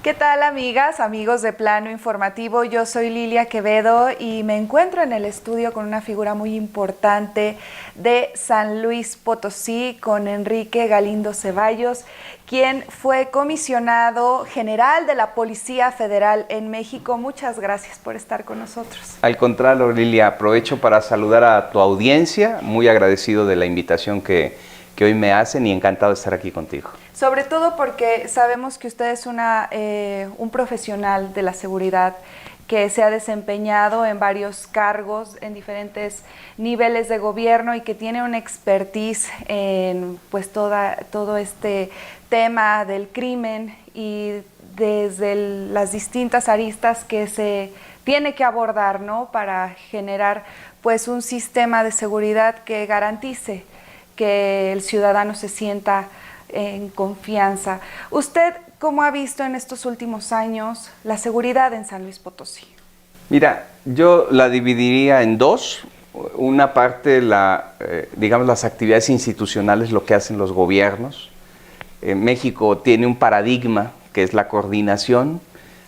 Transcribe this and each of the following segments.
¿Qué tal, amigas, amigos de Plano Informativo? Yo soy Lilia Quevedo y me encuentro en el estudio con una figura muy importante de San Luis Potosí, con Enrique Galindo Ceballos, quien fue comisionado general de la Policía Federal en México. Muchas gracias por estar con nosotros. Al contrario, Lilia, aprovecho para saludar a tu audiencia, muy agradecido de la invitación que hoy me hacen y encantado de estar aquí contigo. Sobre todo porque sabemos que usted es un profesional de la seguridad que se ha desempeñado en varios cargos en diferentes niveles de gobierno y que tiene una expertise en pues todo este tema del crimen y desde las distintas aristas que se tiene que abordar, ¿no?, para generar pues un sistema de seguridad que garantice que el ciudadano se sienta en confianza. ¿Usted cómo ha visto en estos últimos años la seguridad en San Luis Potosí? Mira, yo la dividiría en dos. Una parte, digamos, las actividades institucionales, lo que hacen los gobiernos. México tiene un paradigma que es la coordinación.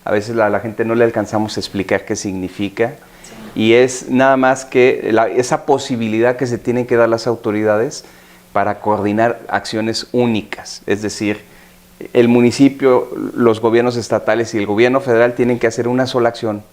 A veces a la gente no le alcanzamos a explicar qué significa. Sí. Y es nada más que esa posibilidad que se tienen que dar las autoridades para coordinar acciones únicas. Es decir, el municipio, los gobiernos estatales y el gobierno federal tienen que hacer una sola acción,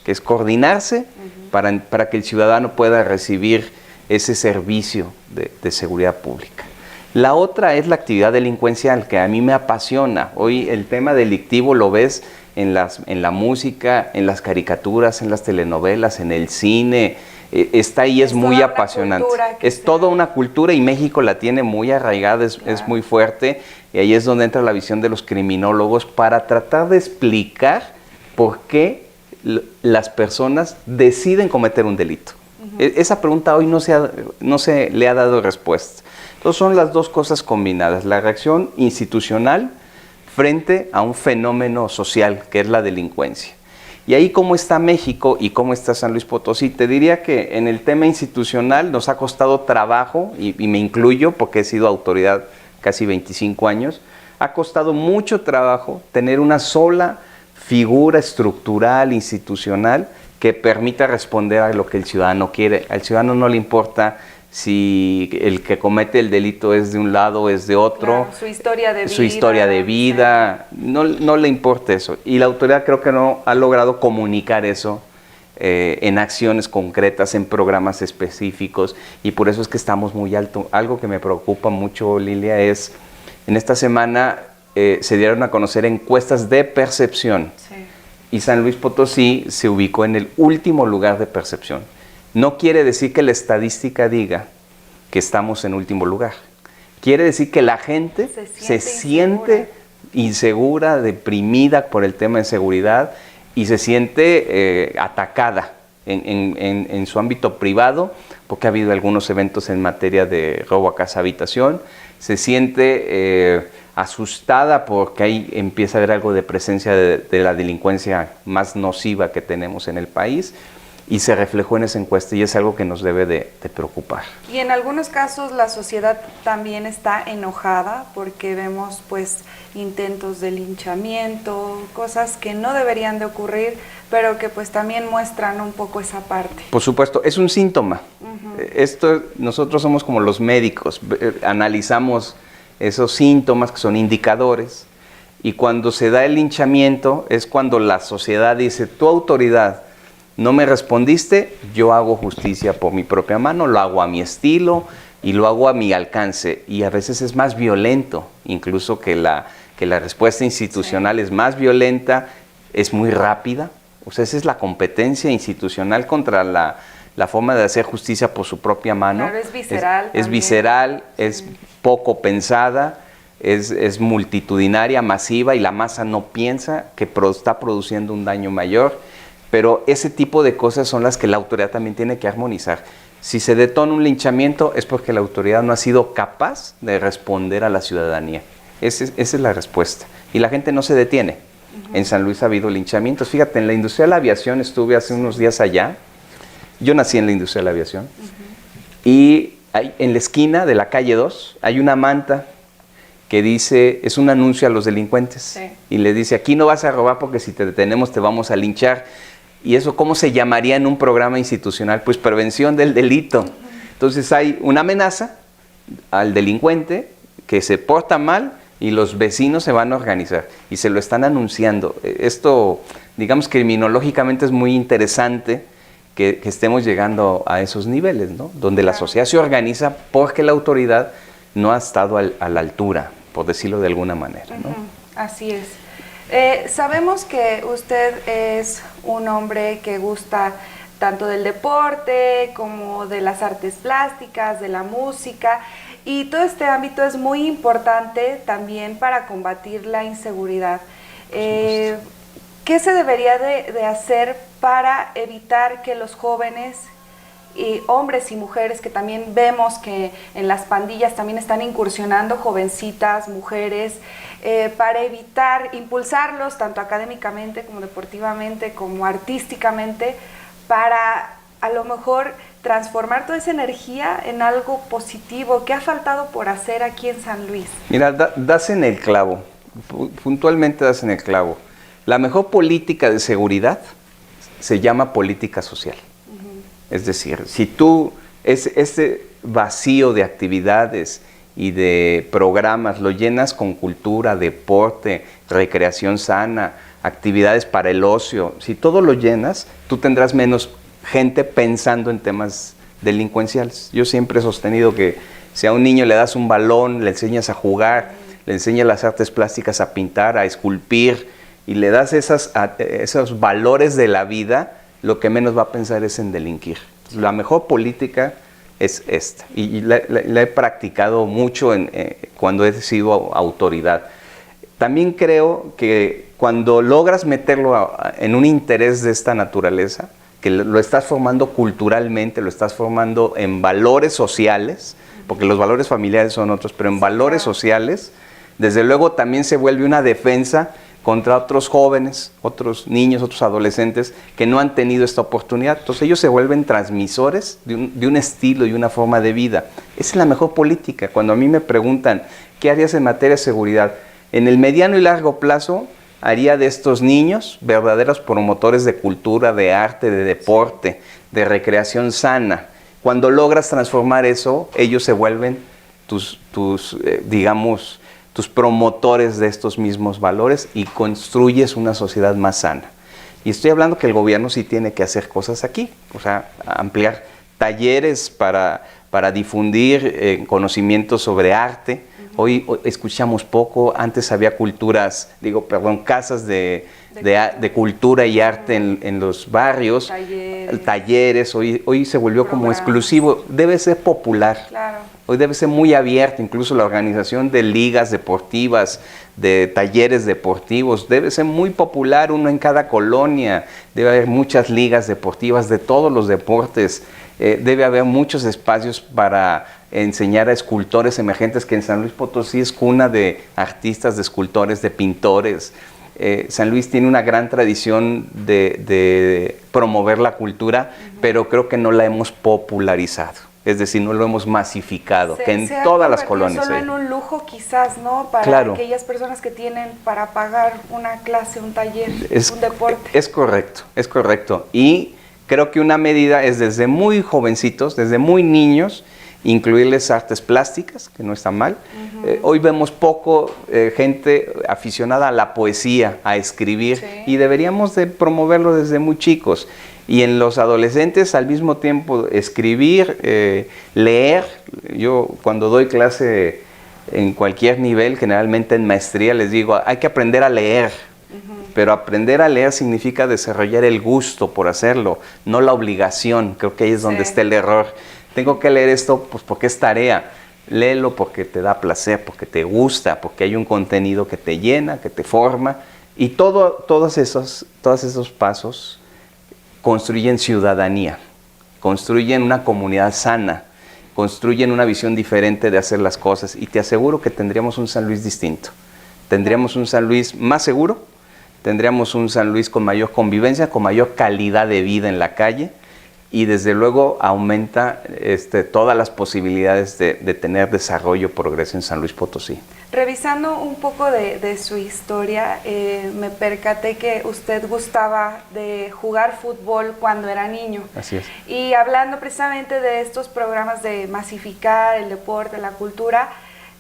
que es coordinarse para que el ciudadano pueda recibir ese servicio de seguridad pública. La otra es la actividad delincuencial, que a mí me apasiona. Hoy el tema delictivo lo ves en la música, en las caricaturas, en las telenovelas, en el cine. Está ahí, es muy apasionante. Es toda una cultura y México la tiene muy arraigada, es muy fuerte. Y ahí es donde entra la visión de los criminólogos para tratar de explicar por qué las personas deciden cometer un delito. Esa pregunta hoy no se le ha dado respuesta. Entonces son las dos cosas combinadas, la reacción institucional frente a un fenómeno social que es la delincuencia. Y ahí cómo está México y cómo está San Luis Potosí. Te diría que en el tema institucional nos ha costado trabajo, y me incluyo porque he sido autoridad casi 25 años, ha costado mucho trabajo tener una sola figura estructural, institucional, que permita responder a lo que el ciudadano quiere. Al ciudadano no le importa si el que comete el delito es de un lado o es de otro. Claro, su historia de vida, no le importa eso. Y la autoridad creo que no ha logrado comunicar eso en acciones concretas, en programas específicos, y por eso es que estamos muy alto. Algo que me preocupa mucho, Lilia, es en esta semana se dieron a conocer encuestas de percepción, sí, y San Luis Potosí se ubicó en el último lugar de percepción. No quiere decir que la estadística diga que estamos en último lugar. Quiere decir que la gente se siente insegura, deprimida por el tema de seguridad y se siente atacada en su ámbito privado, porque ha habido algunos eventos en materia de robo a casa habitación. Se siente asustada porque ahí empieza a haber algo de presencia de la delincuencia más nociva que tenemos en el país. Y se reflejó en esa encuesta y es algo que nos debe de preocupar. Y en algunos casos la sociedad también está enojada porque vemos pues intentos de linchamiento, cosas que no deberían de ocurrir, pero que pues también muestran un poco esa parte. Por supuesto, es un síntoma. Nosotros somos como los médicos, analizamos esos síntomas que son indicadores, y cuando se da el linchamiento es cuando la sociedad dice: tu autoridad no me respondiste, yo hago justicia por mi propia mano, lo hago a mi estilo y lo hago a mi alcance. Y a veces es más violento, incluso que la respuesta institucional, sí, es más violenta, es muy rápida. O sea, esa es la competencia institucional contra la forma de hacer justicia por su propia mano. Claro, es visceral. Es visceral, sí, es poco pensada, es multitudinaria, masiva, y la masa no piensa que está produciendo un daño mayor. Pero ese tipo de cosas son las que la autoridad también tiene que armonizar. Si se detona un linchamiento es porque la autoridad no ha sido capaz de responder a la ciudadanía. Esa es la respuesta. Y la gente no se detiene. En San Luis ha habido linchamientos. Fíjate, en la industria de la aviación estuve hace unos días allá. Yo nací en la industria de la aviación. Y en la esquina de la calle 2 hay una manta que dice, es un anuncio a los delincuentes, Sí. y les dice, aquí no vas a robar porque si te detenemos te vamos a linchar. ¿Y eso cómo se llamaría en un programa institucional? Pues prevención del delito. Entonces hay una amenaza al delincuente que se porta mal y los vecinos se van a organizar y se lo están anunciando. Esto, digamos, criminológicamente es muy interesante que estemos llegando a esos niveles, ¿no? Donde la sociedad se organiza porque la autoridad no ha estado a la altura, por decirlo de alguna manera, ¿no? Así es. Sabemos que usted es un hombre que gusta tanto del deporte como de las artes plásticas, de la música, y todo este ámbito es muy importante también para combatir la inseguridad. ¿Qué se debería de hacer para evitar que los jóvenes, y hombres y mujeres, que también vemos que en las pandillas también están incursionando jovencitas, mujeres, para evitar, impulsarlos tanto académicamente como deportivamente, como artísticamente, para a lo mejor transformar toda esa energía en algo positivo? ¿Qué ha faltado por hacer aquí en San Luis? Mira, das en el clavo, puntualmente das en el clavo. La mejor política de seguridad se llama política social. Es decir, si tú ese vacío de actividades y de programas lo llenas con cultura, deporte, recreación sana, actividades para el ocio, si todo lo llenas, tú tendrás menos gente pensando en temas delincuenciales. Yo siempre he sostenido que si a un niño le das un balón, le enseñas a jugar, le enseñas las artes plásticas, a pintar, a esculpir, y le das esos valores de la vida, lo que menos va a pensar es en delinquir. La mejor política es esta, y la he practicado mucho cuando he sido autoridad. También creo que cuando logras meterlo en un interés de esta naturaleza, que lo estás formando culturalmente, lo estás formando en valores sociales, porque los valores familiares son otros, pero en valores sociales, desde luego también se vuelve una defensa contra otros jóvenes, otros niños, otros adolescentes que no han tenido esta oportunidad. Entonces ellos se vuelven transmisores de un estilo y una forma de vida. Esa es la mejor política. Cuando a mí me preguntan, ¿qué harías en materia de seguridad? En el mediano y largo plazo, haría de estos niños verdaderos promotores de cultura, de arte, de deporte, de recreación sana. Cuando logras transformar eso, ellos se vuelven tus promotores de estos mismos valores y construyes una sociedad más sana. Y estoy hablando que el gobierno sí tiene que hacer cosas aquí, o sea, ampliar talleres para difundir conocimientos sobre arte. Hoy escuchamos poco, antes había casas de cultura y arte en los barrios, talleres, hoy se volvió como exclusivo, debe ser popular. Claro. Hoy debe ser muy abierto, incluso la organización de ligas deportivas, de talleres deportivos, debe ser muy popular, uno en cada colonia, debe haber muchas ligas deportivas de todos los deportes, debe haber muchos espacios para enseñar a escultores emergentes, que en San Luis Potosí es cuna de artistas, de escultores, de pintores. San Luis tiene una gran tradición de promover la cultura, pero creo que no la hemos popularizado. Es decir, no lo hemos masificado, que en todas las colonias solo en un lujo quizás, ¿no? Para aquellas personas que tienen para pagar una clase, un taller, un deporte. Es correcto. Y creo que una medida es desde muy jovencitos, desde muy niños, incluirles artes plásticas, que no está mal. Hoy vemos poco gente aficionada a la poesía, a escribir, y deberíamos de promoverlo desde muy chicos. Y en los adolescentes al mismo tiempo escribir, leer. Yo cuando doy clase en cualquier nivel, generalmente en maestría, les digo, hay que aprender a leer. Pero aprender a leer significa desarrollar el gusto por hacerlo, no la obligación. Creo que ahí es donde está el error. Tengo que leer esto pues porque es tarea. Léelo porque te da placer, porque te gusta, porque hay un contenido que te llena, que te forma. Y todos esos pasos construyen ciudadanía, construyen una comunidad sana, construyen una visión diferente de hacer las cosas, y te aseguro que tendríamos un San Luis distinto. Tendríamos un San Luis más seguro, tendríamos un San Luis con mayor convivencia, con mayor calidad de vida en la calle, y desde luego aumenta todas las posibilidades de tener desarrollo, progreso en San Luis Potosí. Revisando un poco de su historia, me percaté que usted gustaba de jugar fútbol cuando era niño. Así es. Y hablando precisamente de estos programas de masificar el deporte, la cultura,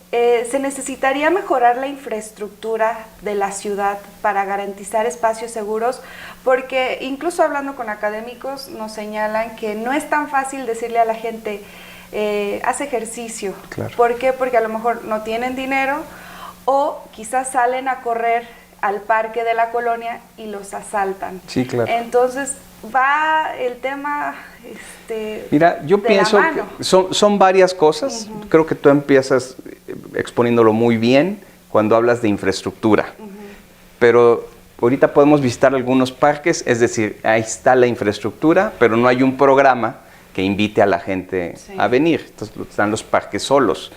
¿se necesitaría mejorar la infraestructura de la ciudad para garantizar espacios seguros? Porque incluso hablando con académicos nos señalan que no es tan fácil decirle a la gente haz ejercicio. Claro. ¿Por qué? Porque a lo mejor no tienen dinero o quizás salen a correr al parque de la colonia y los asaltan. Sí, claro. Entonces va el tema Mira, yo pienso que son varias cosas. Creo que tú empiezas exponiéndolo muy bien cuando hablas de infraestructura. Pero ahorita podemos visitar algunos parques, es decir, ahí está la infraestructura, pero no hay un programa que invite a la gente a venir. Entonces están los parques solos.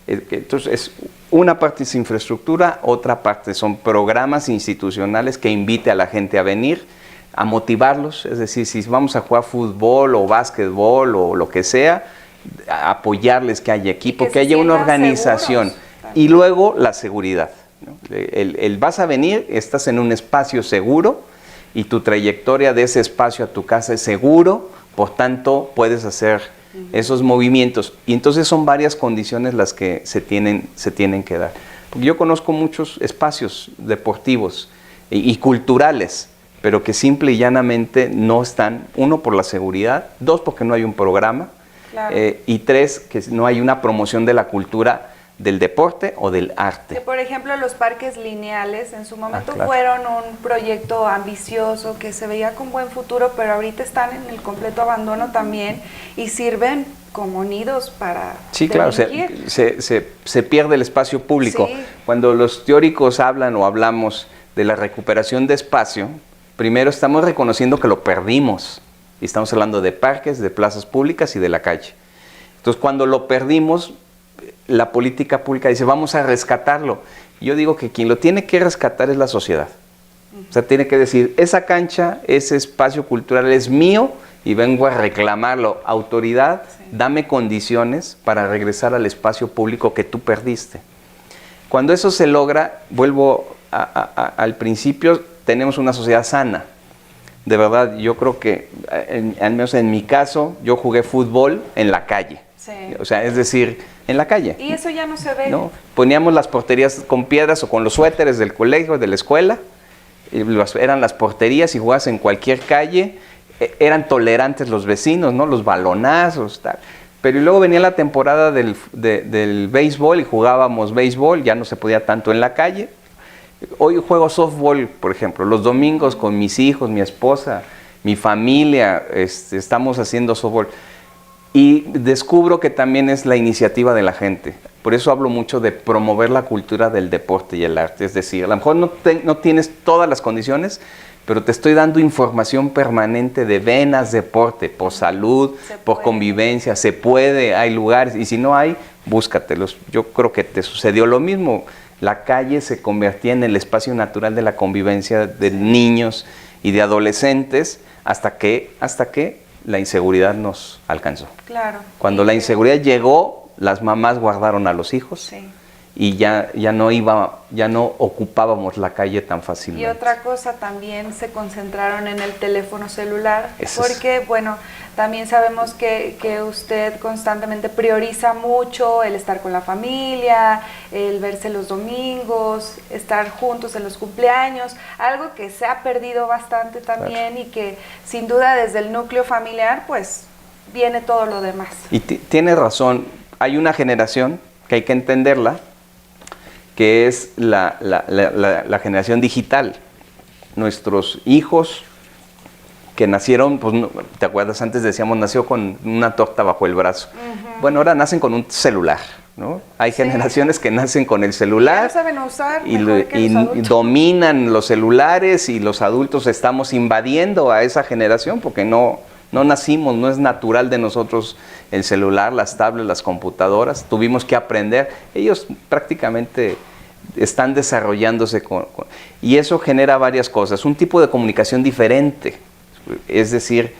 Entonces, una parte es infraestructura, otra parte son programas institucionales que invite a la gente a venir, a motivarlos, es decir, si vamos a jugar fútbol o básquetbol o lo que sea, a apoyarles, que haya equipo, que haya una organización. Y luego la seguridad, ¿no? Vas a venir, estás en un espacio seguro y tu trayectoria de ese espacio a tu casa es seguro, por tanto puedes hacer esos movimientos. Y entonces son varias condiciones las que se tienen que dar. Porque yo conozco muchos espacios deportivos y culturales, pero que simple y llanamente no están, uno, por la seguridad, dos, porque no hay un programa, claro. Y tres, que no hay una promoción de la cultura, del deporte o del arte. Que por ejemplo los parques lineales en su momento claro. fueron un proyecto ambicioso que se veía con buen futuro, pero ahorita están en el completo abandono también y sirven como nidos para Sí, claro, se pierde el espacio público. Sí. Cuando los teóricos hablan o hablamos de la recuperación de espacio, primero estamos reconociendo que lo perdimos. Y estamos hablando de parques, de plazas públicas y de la calle. Entonces, cuando lo perdimos, la política pública dice, vamos a rescatarlo. Yo digo que quien lo tiene que rescatar es la sociedad. O sea, tiene que decir, esa cancha, ese espacio cultural es mío y vengo a reclamarlo. Autoridad, dame condiciones para regresar al espacio público que tú perdiste. Cuando eso se logra, vuelvo al principio, tenemos una sociedad sana. De verdad, yo creo que, al menos en mi caso, yo jugué fútbol en la calle. Sí. O sea, es decir, en la calle. Y eso ya no se ve. ¿No? Poníamos las porterías con piedras o con los suéteres del colegio, de la escuela. Eran las porterías y jugabas en cualquier calle. Eran tolerantes los vecinos, ¿no? Los balonazos, tal. Pero luego venía la temporada del béisbol y jugábamos béisbol. Ya no se podía tanto en la calle. Hoy juego softball, por ejemplo, los domingos con mis hijos, mi esposa, mi familia, estamos haciendo softball. Y descubro que también es la iniciativa de la gente. Por eso hablo mucho de promover la cultura del deporte y el arte. Es decir, a lo mejor no tienes todas las condiciones, pero te estoy dando información permanente de ven, haz deporte, por salud, por convivencia, se puede, hay lugares, y si no hay, búscatelos. Yo creo que te sucedió lo mismo. La calle se convertía en el espacio natural de la convivencia de niños y de adolescentes hasta que la inseguridad nos alcanzó. Claro. Cuando la inseguridad llegó, las mamás guardaron a los hijos. Sí. Y ya no ocupábamos la calle tan fácilmente. Y otra cosa, también se concentraron en el teléfono celular, porque bueno, también sabemos que usted constantemente prioriza mucho el estar con la familia, el verse los domingos, estar juntos en los cumpleaños, algo que se ha perdido bastante también, claro. Y que sin duda desde el núcleo familiar pues viene todo lo demás. Y tiene razón, hay una generación que hay que entenderla, que es la generación digital. Nuestros hijos que nacieron, pues, ¿te acuerdas? Antes decíamos, nació con una torta bajo el brazo. Bueno, ahora nacen con un celular, ¿no? Hay generaciones que nacen con el celular. Ya lo saben usar y dominan los celulares, y los adultos estamos invadiendo a esa generación porque no nacimos, no es natural de nosotros el celular, las tablets, las computadoras. Tuvimos que aprender. Ellos prácticamente están desarrollándose y eso genera varias cosas. Un tipo de comunicación diferente. Es decir,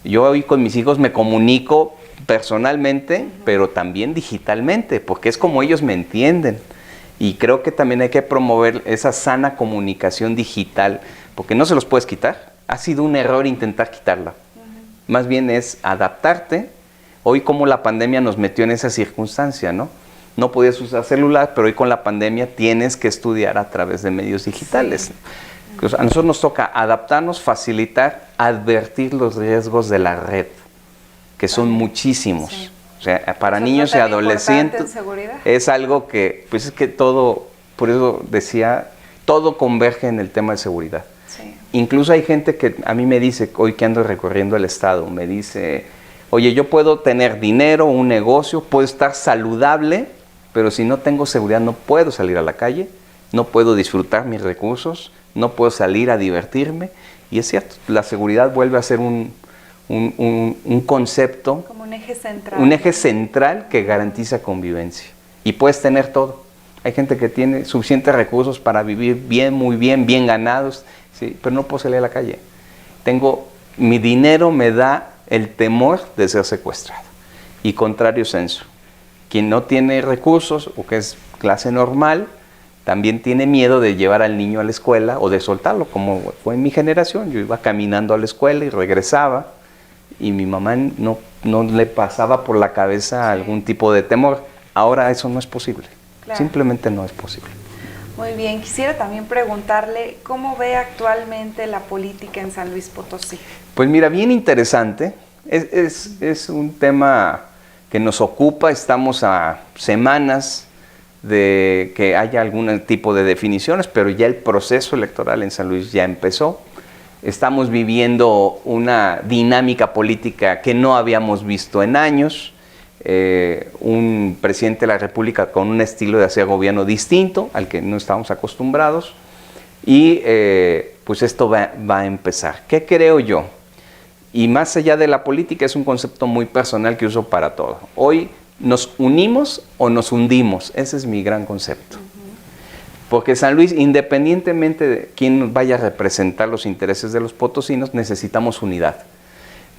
Yo hoy con mis hijos me comunico personalmente, pero también digitalmente, porque es como ellos me entienden. Y creo que también hay que promover esa sana comunicación digital, porque no se los puedes quitar. Ha sido un error intentar quitarla. Más bien es adaptarte. Hoy como la pandemia nos metió en esa circunstancia, ¿no? No podías usar celular, pero hoy con la pandemia tienes que estudiar a través de medios digitales. Sí. A nosotros nos toca adaptarnos, facilitar, advertir los riesgos de la red, que son muchísimos. Sí. O sea, para niños y adolescentes es algo que, pues es que todo, por eso decía, todo converge en el tema de seguridad. Sí. Incluso hay gente que a mí me dice, hoy que ando recorriendo el estado, me dice, oye, yo puedo tener dinero, un negocio, puedo estar saludable, pero si no tengo seguridad no puedo salir a la calle, no puedo disfrutar mis recursos, no puedo salir a divertirme. Y es cierto, la seguridad vuelve a ser un concepto, como un eje central que garantiza convivencia. Y puedes tener todo. Hay gente que tiene suficientes recursos para vivir bien, muy bien, bien ganados, ¿sí? Pero no puedo salir a la calle. Mi dinero me da el temor de ser secuestrado. Y contrario censo. Quien no tiene recursos o que es clase normal, también tiene miedo de llevar al niño a la escuela o de soltarlo, como fue en mi generación. Yo iba caminando a la escuela y regresaba y mi mamá no le pasaba por la cabeza algún tipo de temor. Ahora eso no es posible. Claro. Simplemente no es posible. Muy bien, quisiera también preguntarle cómo ve actualmente la política en San Luis Potosí. Pues mira, bien interesante. Es un tema que nos ocupa. Estamos a semanas de que haya algún tipo de definiciones, pero ya el proceso electoral en San Luis ya empezó. Estamos viviendo una dinámica política que no habíamos visto en años. Un presidente de la República con un estilo de hacer gobierno distinto al que no estábamos acostumbrados. Y pues esto va a empezar. ¿Qué creo yo? Y más allá de la política, es un concepto muy personal que uso para todo. Hoy, ¿nos unimos o nos hundimos? Ese es mi gran concepto. Porque San Luis, independientemente de quién vaya a representar los intereses de los potosinos, necesitamos unidad.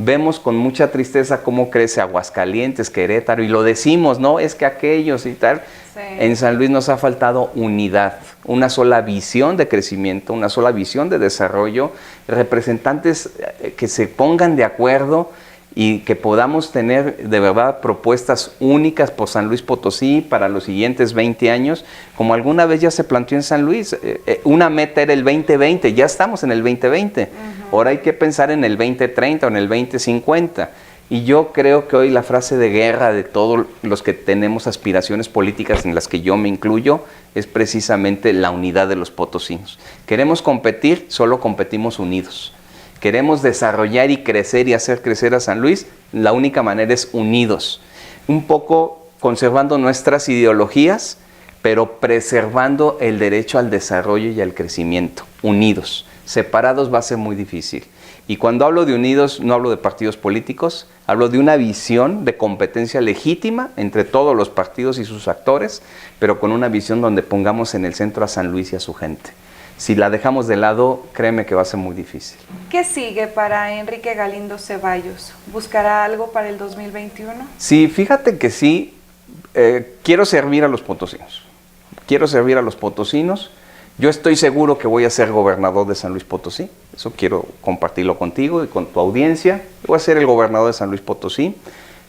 Vemos con mucha tristeza cómo crece Aguascalientes, Querétaro, y lo decimos, ¿no? Es que aquellos y tal. Sí. En San Luis nos ha faltado unidad, una sola visión de crecimiento, una sola visión de desarrollo, representantes que se pongan de acuerdo y que podamos tener de verdad propuestas únicas por San Luis Potosí para los siguientes 20 años, como alguna vez ya se planteó en San Luis. Una meta era el 2020, ya estamos en el 2020. Ahora hay que pensar en el 2030 o en el 2050. Y yo creo que hoy la frase de guerra de todos los que tenemos aspiraciones políticas, en las que yo me incluyo, es precisamente la unidad de los potosinos. Queremos competir, solo competimos unidos. Queremos desarrollar y crecer y hacer crecer a San Luis, la única manera es unidos. Un poco conservando nuestras ideologías, pero preservando el derecho al desarrollo y al crecimiento, unidos. Separados va a ser muy difícil. Y cuando hablo de unidos, no hablo de partidos políticos, hablo de una visión de competencia legítima entre todos los partidos y sus actores, pero con una visión donde pongamos en el centro a San Luis y a su gente. Si la dejamos de lado, créeme que va a ser muy difícil. ¿Qué sigue para Enrique Galindo Ceballos? ¿Buscará algo para el 2021? Sí, fíjate que sí. Quiero servir a los potosinos. Quiero servir a los potosinos. Yo estoy seguro que voy a ser gobernador de San Luis Potosí. Eso quiero compartirlo contigo y con tu audiencia. Voy a ser el gobernador de San Luis Potosí.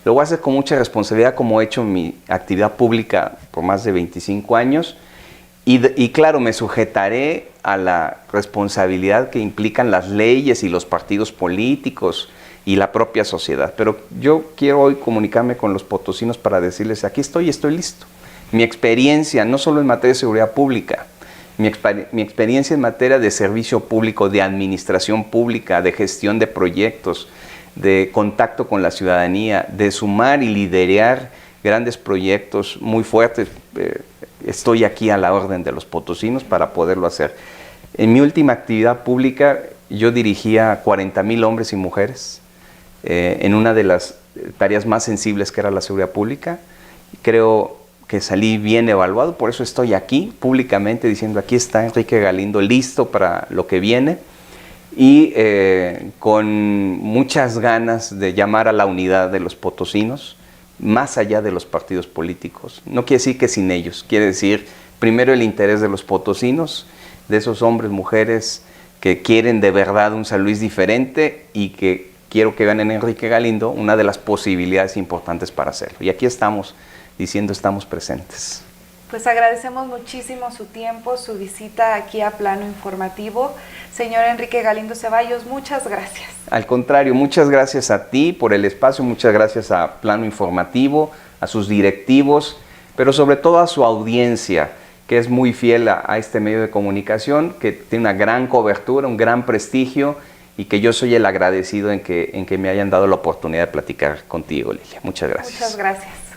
Lo voy a hacer con mucha responsabilidad, como he hecho en mi actividad pública por más de 25 años. Y claro, me sujetaré a la responsabilidad que implican las leyes y los partidos políticos y la propia sociedad. Pero yo quiero hoy comunicarme con los potosinos para decirles, aquí estoy y estoy listo. Mi experiencia, no solo en materia de seguridad pública, mi experiencia en materia de servicio público, de administración pública, de gestión de proyectos, de contacto con la ciudadanía, de sumar y liderar grandes proyectos muy fuertes. Estoy aquí a la orden de los potosinos para poderlo hacer. En mi última actividad pública yo dirigía 40,000 hombres y mujeres en una de las tareas más sensibles, que era la seguridad pública. Creo que salí bien evaluado, por eso estoy aquí públicamente diciendo, aquí está Enrique Galindo listo para lo que viene. y con muchas ganas de llamar a la unidad de los potosinos, más allá de los partidos políticos. No quiere decir que sin ellos, quiere decir primero el interés de los potosinos, de esos hombres, mujeres que quieren de verdad un San Luis diferente y que quiero que vean en Enrique Galindo una de las posibilidades importantes para hacerlo. Y aquí estamos diciendo, estamos presentes. Pues agradecemos muchísimo su tiempo, su visita aquí a Plano Informativo. Señor Enrique Galindo Ceballos, muchas gracias. Al contrario, muchas gracias a ti por el espacio, muchas gracias a Plano Informativo, a sus directivos, pero sobre todo a su audiencia, que es muy fiel a este medio de comunicación, que tiene una gran cobertura, un gran prestigio, y que yo soy el agradecido en que me hayan dado la oportunidad de platicar contigo, Lilia. Muchas gracias. Muchas gracias.